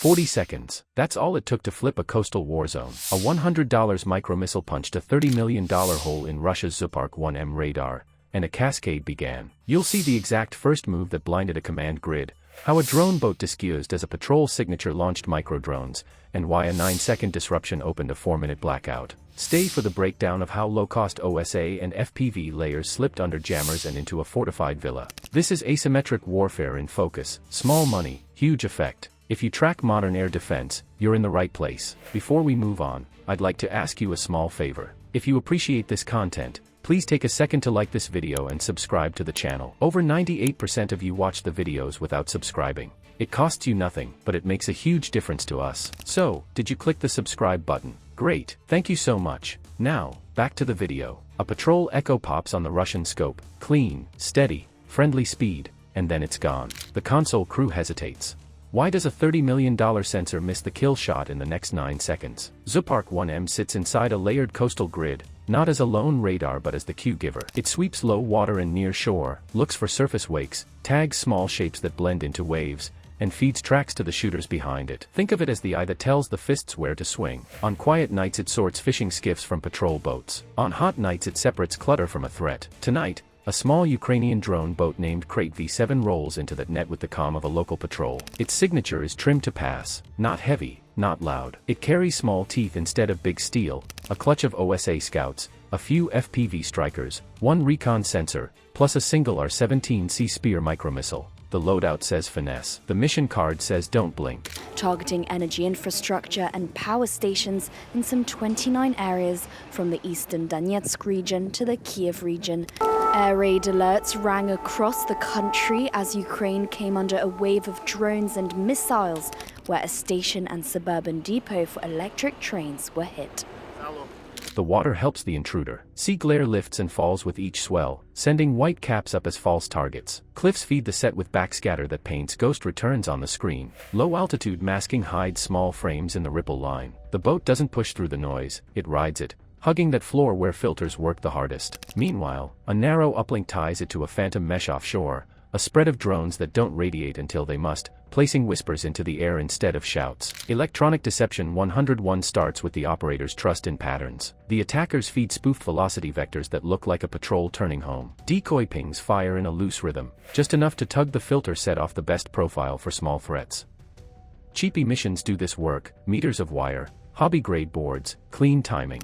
40 seconds. That's all it took to flip a coastal warzone. A $100 micro-missile punched a $30 million hole in Russia's Zupark 1M radar, and a cascade began. You'll see the exact first move that blinded a command grid, how a drone boat disguised as a patrol signature launched micro-drones, and why a 9-second disruption opened a 4-minute blackout. Stay for the breakdown of how low-cost OSA and FPV layers slipped under jammers and into a fortified villa. This is asymmetric warfare in focus. Small money, huge effect. If you track modern air defense, you're in the right place. Before we move on, I'd like to ask you a small favor. If you appreciate this content, please take a second to like this video and subscribe to the channel. Over 98% of you watch the videos without subscribing. It costs you nothing, but it makes a huge difference to us. So, did you click the subscribe button? Great, thank you so much. Now, back to the video. A patrol echo pops on the Russian scope. Clean, steady, friendly speed, and then it's gone. The console crew hesitates. Why does a $30 million sensor miss the kill shot in the next 9 seconds? Zupark 1M sits inside a layered coastal grid, not as a lone radar but as the cue giver. It sweeps low water and near shore, looks for surface wakes, tags small shapes that blend into waves, and feeds tracks to the shooters behind it. Think of it as the eye that tells the fists where to swing. On quiet nights it sorts fishing skiffs from patrol boats. On hot nights it separates clutter from a threat. Tonight, a small Ukrainian drone boat named Crate V7 rolls into that net with the calm of a local patrol. Its signature is trimmed to pass, not heavy, not loud. It carries small teeth instead of big steel, a clutch of OSA scouts, a few FPV strikers, one recon sensor, plus a single R-17C Spear micromissile. The loadout says finesse. The mission card says don't blink. Targeting energy infrastructure and power stations in some 29 areas from the eastern Donetsk region to the Kiev region. Air raid alerts rang across the country as Ukraine came under a wave of drones and missiles, where a station and suburban depot for electric trains were hit. The water helps the intruder. Sea glare lifts and falls with each swell, sending white caps up as false targets. Cliffs feed the set with backscatter that paints ghost returns on the screen. Low altitude masking hides small frames in the ripple line. The boat doesn't push through the noise, it rides it, hugging that floor where filters work the hardest. Meanwhile, a narrow uplink ties it to a phantom mesh offshore, a spread of drones that don't radiate until they must, placing whispers into the air instead of shouts. Electronic Deception 101 starts with the operator's trust in patterns. The attackers feed spoofed velocity vectors that look like a patrol turning home. Decoy pings fire in a loose rhythm, just enough to tug the filter set off the best profile for small threats. Cheap emissions do this work, meters of wire, hobby-grade boards, clean timing.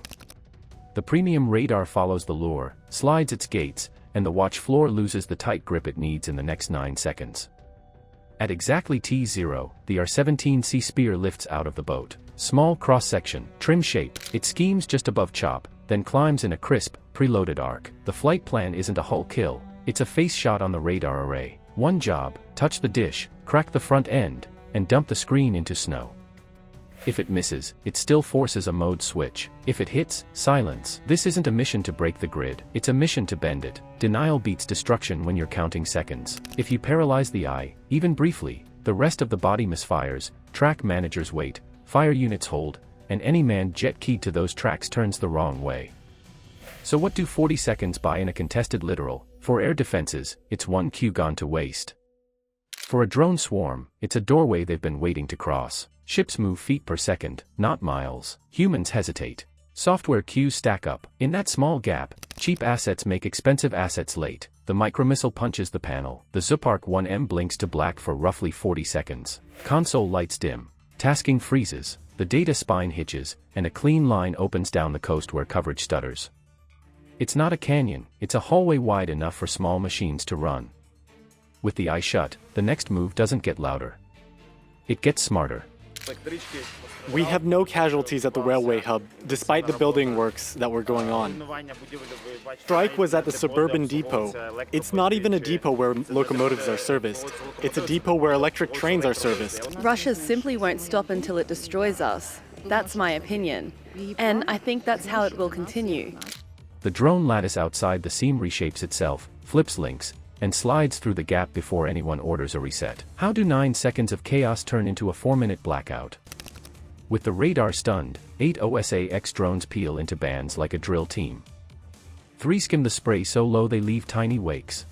The premium radar follows the lure, slides its gates, and the watch floor loses the tight grip it needs in the next 9 seconds. At exactly T0, the R-17C Spear lifts out of the boat. Small cross-section, trim shape, it schemes just above chop, then climbs in a crisp, preloaded arc. The flight plan isn't a hull kill, it's a face shot on the radar array. One job, touch the dish, crack the front end, and dump the screen into snow. If it misses, it still forces a mode switch. If it hits, silence. This isn't a mission to break the grid, it's a mission to bend it. Denial beats destruction when you're counting seconds. If you paralyze the eye, even briefly, the rest of the body misfires, track managers wait, fire units hold, and any manned jet keyed to those tracks turns the wrong way. So what do 40 seconds buy in a contested littoral? For air defenses, it's one queue gone to waste. For a drone swarm, it's a doorway they've been waiting to cross. Ships move feet per second, not miles. Humans hesitate. Software queues stack up. In that small gap, cheap assets make expensive assets late. The micromissile punches the panel. The Zupark 1M blinks to black for roughly 40 seconds. Console lights dim. Tasking freezes. The data spine hitches, and a clean line opens down the coast where coverage stutters. It's not a canyon, it's a hallway wide enough for small machines to run. With the eye shut, the next move doesn't get louder. It gets smarter. We have no casualties at the railway hub, despite the building works that were going on. Strike was at the suburban depot. It's not even a depot where locomotives are serviced. It's a depot where electric trains are serviced. Russia simply won't stop until it destroys us. That's my opinion. And I think that's how it will continue. The drone lattice outside the seam reshapes itself, flips links, and slides through the gap before anyone orders a reset. How do 9 seconds of chaos turn into a 4-minute blackout? With the radar stunned, 8 OSA-X drones peel into bands like a drill team. 3 skim the spray so low they leave tiny wakes.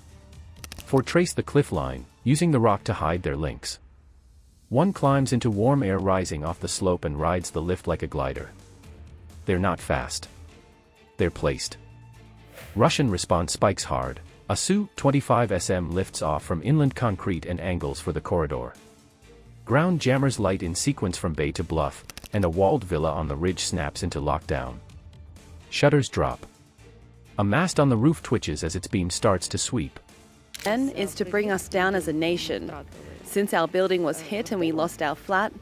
4 trace the cliff line, using the rock to hide their links. One climbs into warm air rising off the slope and rides the lift like a glider. They're not fast. They're placed. Russian response spikes hard. A Su-25SM lifts off from inland concrete and angles for the corridor. Ground jammers light in sequence from bay to bluff, and a walled villa on the ridge snaps into lockdown. Shutters drop. A mast on the roof twitches as its beam starts to sweep. N is to bring us down as a nation. Since our building was hit and we lost our flat,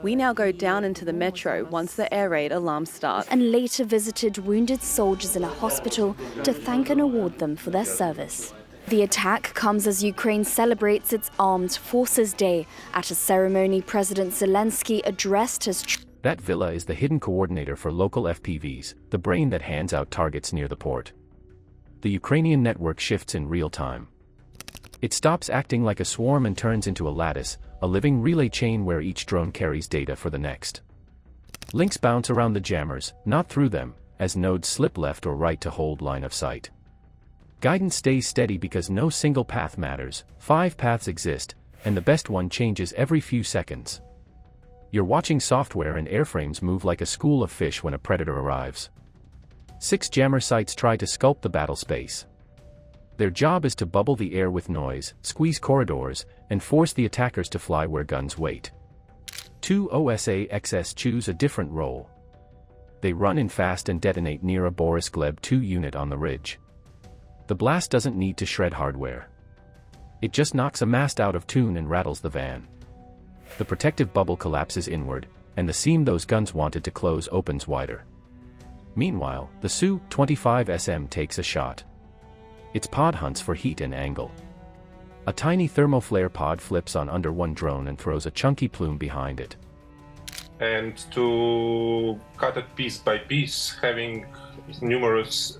we now go down into the metro once the air raid alarm starts. And later visited wounded soldiers in a hospital to thank and award them for their service. The attack comes as Ukraine celebrates its Armed Forces Day. At a ceremony, President Zelensky addressed his That villa is the hidden coordinator for local FPVs, the brain that hands out targets near the port. The Ukrainian network shifts in real time. It stops acting like a swarm and turns into a lattice, a living relay chain where each drone carries data for the next. Links bounce around the jammers, not through them, as nodes slip left or right to hold line of sight. Guidance stays steady because no single path matters, 5 paths exist, and the best one changes every few seconds. You're watching software and airframes move like a school of fish when a predator arrives. 6 jammer sites try to sculpt the battle space. Their job is to bubble the air with noise, squeeze corridors, and force the attackers to fly where guns wait. 2 OSA XS choose a different role. They run in fast and detonate near a Boris Gleb 2 unit on the ridge. The blast doesn't need to shred hardware. It just knocks a mast out of tune and rattles the van. The protective bubble collapses inward, and the seam those guns wanted to close opens wider. Meanwhile, the Su-25SM takes a shot. Its pod hunts for heat and angle. A tiny thermoflare pod flips on under one drone and throws a chunky plume behind it. And to cut it piece by piece, having numerous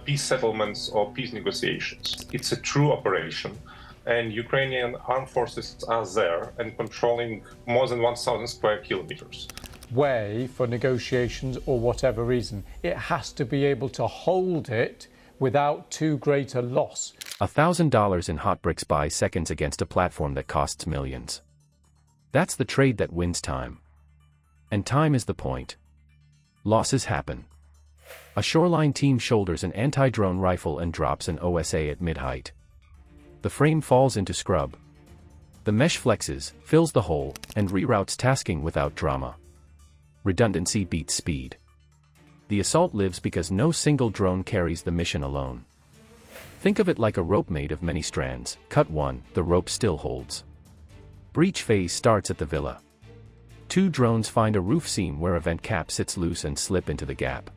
peace settlements or peace negotiations. It's a true operation, and Ukrainian armed forces are there and controlling more than 1,000 square kilometers. Way for negotiations or whatever reason. It has to be able to hold it without too great a loss. $1,000 in hot bricks buys seconds against a platform that costs millions. That's the trade that wins time. And time is the point. Losses happen. A shoreline team shoulders an anti-drone rifle and drops an OSA at mid-height. The frame falls into scrub. The mesh flexes, fills the hole, and reroutes tasking without drama. Redundancy beats speed. The assault lives because no single drone carries the mission alone. Think of it like a rope made of many strands. Cut one, the rope still holds. Breach phase starts at the villa. 2 drones find a roof seam where a vent cap sits loose and slip into the gap.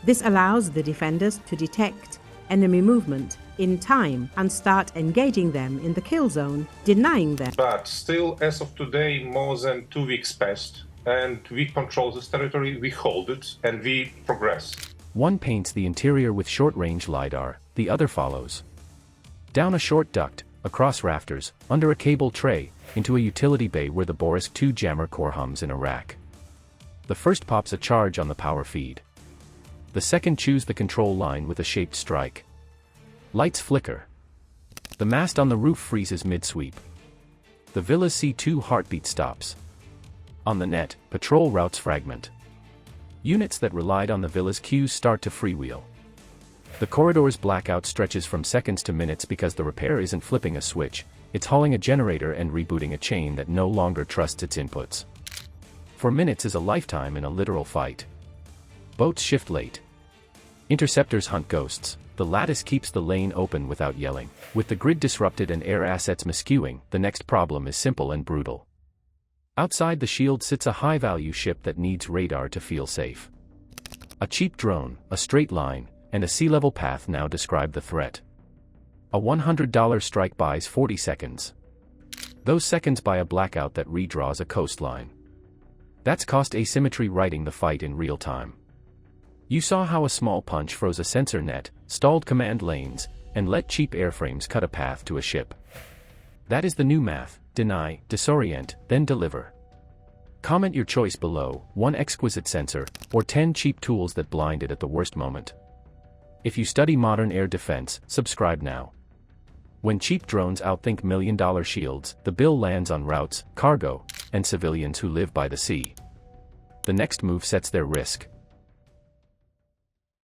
This allows the defenders to detect enemy movement in time and start engaging them in the kill zone, denying them. But still, as of today, more than 2 weeks passed, and we control this territory, we hold it, and we progress. One paints the interior with short-range LiDAR, the other follows. Down a short duct, across rafters, under a cable tray, into a utility bay where the Boris 2 jammer core hums in a rack. The first pops a charge on the power feed. The second chews the control line with a shaped strike. Lights flicker. The mast on the roof freezes mid-sweep. The villa's C2 heartbeat stops. On the net, patrol routes fragment. Units that relied on the villa's cues start to freewheel. The corridor's blackout stretches from seconds to minutes because the repair isn't flipping a switch, it's hauling a generator and rebooting a chain that no longer trusts its inputs. For minutes is a lifetime in a literal fight. Boats shift late. Interceptors hunt ghosts. The lattice keeps the lane open without yelling. With the grid disrupted and air assets miscuing, the next problem is simple and brutal. Outside the shield sits a high-value ship that needs radar to feel safe. A cheap drone, a straight line, and a sea-level path now describe the threat. A $100 strike buys 40 seconds. Those seconds buy a blackout that redraws a coastline. That's cost asymmetry writing the fight in real time. You saw how a small punch froze a sensor net, stalled command lanes, and let cheap airframes cut a path to a ship. That is the new math: deny, disorient, then deliver. Comment your choice below: 1 exquisite sensor, or 10 cheap tools that blinded at the worst moment. If you study modern air defense, subscribe now. When cheap drones outthink million-dollar shields, the bill lands on routes, cargo, and civilians who live by the sea. The next move sets their risk.